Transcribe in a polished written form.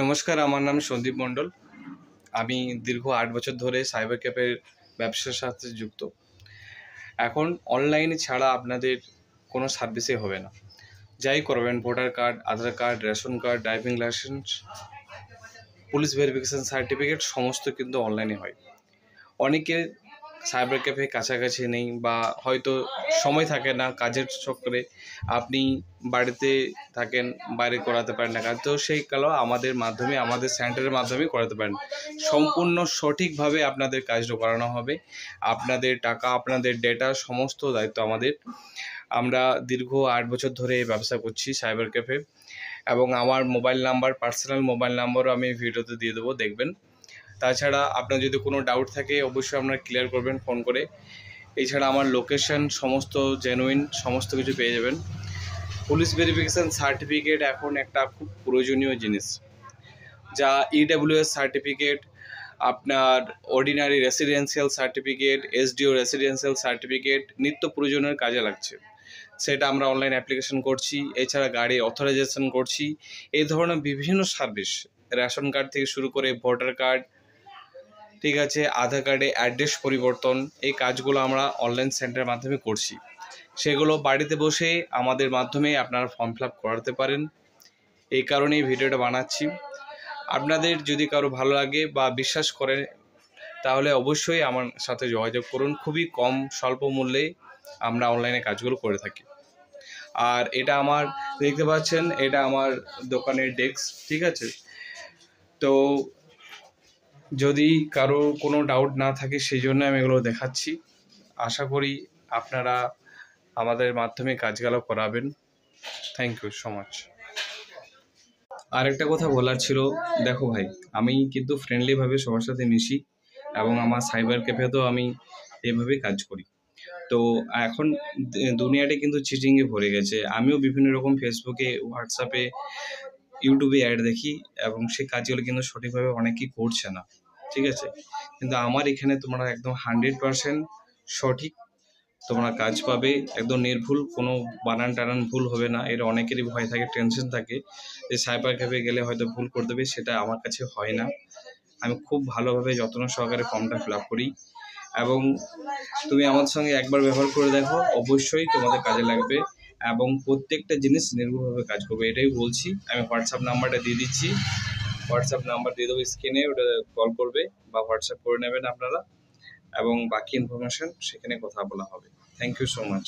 নমস্কার, আমার নাম সন্দীপ মণ্ডল। আমি দীর্ঘ ৮ বছর ধরে সাইবার ক্যাফের ব্যবসার সাথে যুক্ত। এখন অনলাইনে ছাড়া আপনাদের কোনো সার্ভিসই হবে না। যাই করবেন, voter card, Aadhaar card, ration card, driving licence, police verification certificate সমস্ত কিন্তু অনলাইনে হয়। অনেকের সাইবার ক্যাফে কাছাকাছি নেই বা হয়তো সময় থাকে না, কাজের চক্করে আপনি বাড়িতে থাকেন, বাইরে করাতে পারেন না কাজ, তো সেই কালো আমাদের মাধ্যমে, আমাদের সেন্টারের মাধ্যমে করাতে পারেন। সম্পূর্ণ সঠিকভাবে আপনাদের কাজটা করানো হবে। আপনাদের টাকা, আপনাদের ডেটা সমস্ত দায়িত্ব আমাদের। আমরা দীর্ঘ ৮ বছর ধরে এই ব্যবসা করছি সাইবার ক্যাফে, এবং আমার মোবাইল নাম্বার, পার্সোনাল মোবাইল নাম্বারও আমি ভিডিওতে দিয়ে দেবো, দেখবেন। তাছাড়া আপনার যদি কোনো ডাউট থাকে অবশ্যই আপনারা ক্লিয়ার করবেন ফোন করে। এছাড়া আমার লোকেশন সমস্ত জেনুইন, সমস্ত কিছু পেয়ে যাবেন। পুলিশ ভেরিফিকেশান সার্টিফিকেট এখন একটা খুব প্রয়োজনীয় জিনিস, যা ইডব্লিউএস সার্টিফিকেট, আপনার ordinary residential certificate, SDO residential certificate নিত্য প্রয়োজনের কাজে লাগছে। সেটা আমরা অনলাইন অ্যাপ্লিকেশন করছি। এছাড়া গাড়ি অথরাইজেশন করছি। এই ধরনের বিভিন্ন সার্ভিস, রেশন কার্ড থেকে শুরু করে ভোটার কার্ড, ঠিক আছে, আধার কার্ডে অ্যাড্রেস পরিবর্তন, এই কাজগুলো আমরা অনলাইন সেন্টারের মাধ্যমে করছি। সেগুলো বাড়িতে বসে আমাদের মাধ্যমে আপনারা ফর্ম ফিল আপ করাতে পারেন। এই কারণেই ভিডিওটা বানাচ্ছি। আপনাদের যদি কারো ভালো লাগে বা বিশ্বাস করেন তাহলে অবশ্যই আমার সাথে যোগাযোগ করুন। খুবই কম স্বল্প মূল্যে আমরা অনলাইনে কাজগুলো করে থাকি। আর এটা আমার, দেখতে পাচ্ছেন, এটা আমার দোকানের ডেস্ক, ঠিক আছে। তো যদি কারো কোনো ডাউট না থাকে সেই জন্য আমি এগুলো দেখাচ্ছি। আশা করি আপনারা আমাদের মাধ্যমে কাজগুলো করাবেন। Thank you so much. আরেকটা কথা বলার ছিল, দেখো ভাই, আমি কিন্তু ফ্রেন্ডলিভাবে সবার সাথে মিশি এবং আমার সাইবার ক্যাফেতেও আমি এভাবেই কাজ করি। তো এখন দুনিয়াটা কিন্তু চিটিংয়ে ভরে গেছে। আমিও বিভিন্ন রকম ফেসবুকে, হোয়াটসঅ্যাপে, ইউটিউবে অ্যাড দেখি এবং সেই কাজগুলো কিন্তু সঠিকভাবে অনেকেই করছে না, ঠিক আছে। কিন্তু আমার এখানে তোমরা একদম 100% সঠিক তোমরা কাজ পাবে, একদম নির্ভুল, কোনো বানান টানান ভুল হবে না। এর অনেকেরই ভয় থাকে, টেনশন থাকে যে সাইবার ক্যাফে গেলে হয়তো ভুল করে দেবে, সেটা আমার কাছে হয় না। আমি খুব ভালোভাবে যত্ন সহকারে ফর্মটা ফিল আপ করি, এবং তুমি আমার সঙ্গে একবার ব্যবহার করে দেখো, অবশ্যই তোমাদের কাজে লাগবে এবং প্রত্যেকটা জিনিস নির্ভুলভাবে কাজ করবে, এটাই বলছি। আমি হোয়াটসঅ্যাপ নাম্বারটা দিয়ে দিচ্ছি, হোয়াটসঅ্যাপ নাম্বার দিয়ে দেবো স্ক্রিনে, ওটা কল করবে বা হোয়াটসঅ্যাপ করে নেবেন আপনারা, এবং বাকি ইনফরমেশন সেখানে কথা বলা হবে। Thank you so much.